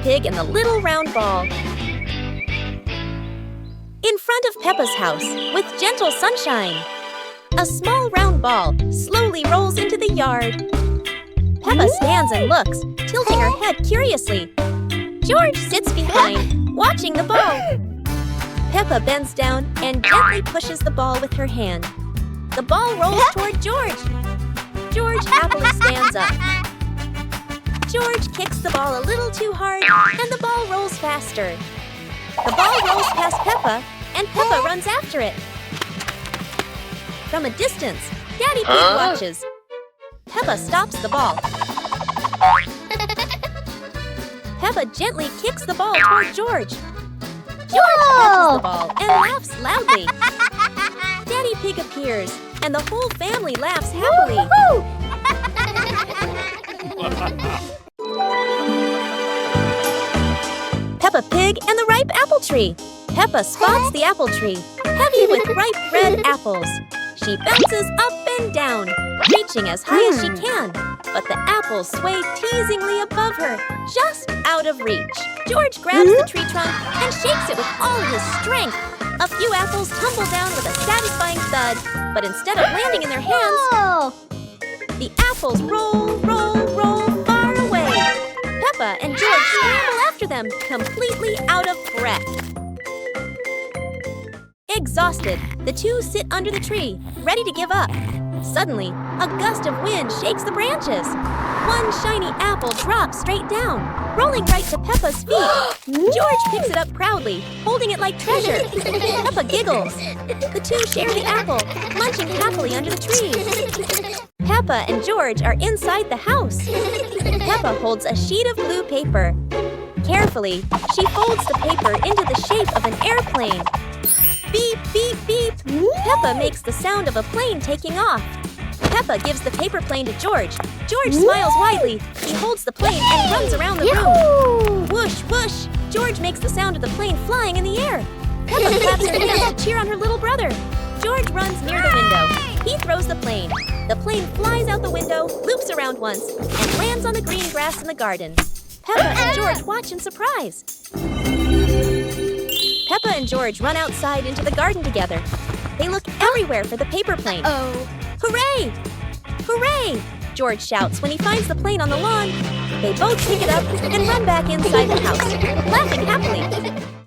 Pig and the little round ball. In front of Peppa's house, with gentle sunshine, a small round ball slowly rolls into the yard. Peppa stands and looks, tilting her head curiously. George sits behind, watching the ball. Peppa bends down and gently pushes the ball with her hand. The ball rolls toward George. George happily stands up. George kicks the ball a little too hard, and the ball rolls faster. The ball rolls past Peppa, and Peppa runs after it. From a distance, Daddy Pig watches. Peppa stops the ball. Peppa gently kicks the ball toward George. George catches the ball and laughs loudly. Daddy Pig appears, and the whole family laughs happily. Peppa Pig and the ripe apple tree. Peppa spots the apple tree, heavy with ripe red apples. She bounces up and down, reaching as high as she can. But the apples sway teasingly above her, just out of reach. George grabs the tree trunk and shakes it with all his strength. A few apples tumble down with a satisfying thud, but instead of landing in their hands, the apples roll, roll, roll far away. Peppa and George scramble after them, completely out of breath. Exhausted, the two sit under the tree, ready to give up. Suddenly, a gust of wind shakes the branches. One shiny apple drops straight down, rolling right to Peppa's feet. George picks it up proudly, holding it like treasure. Peppa giggles. The two share the apple, munching happily under the tree. Peppa and George are inside the house. Peppa holds a sheet of blue paper. Carefully, she folds the paper into the shape of an airplane. Beep, beep, beep! Peppa makes the sound of a plane taking off. Peppa gives the paper plane to George. George smiles widely. He holds the plane and runs around the room. Whoosh, whoosh! George makes the sound of the plane flying in the air. Peppa claps her hands to cheer on her little brother. George runs near the window. He throws the plane. The plane flies out the window, loops around once, and lands on the green grass in the garden. Peppa and George watch in surprise. Peppa and George run outside into the garden together. They look everywhere for the paper plane. Hooray! Hooray! George shouts when he finds the plane on the lawn. They both pick it up and run back inside the house, laughing happily.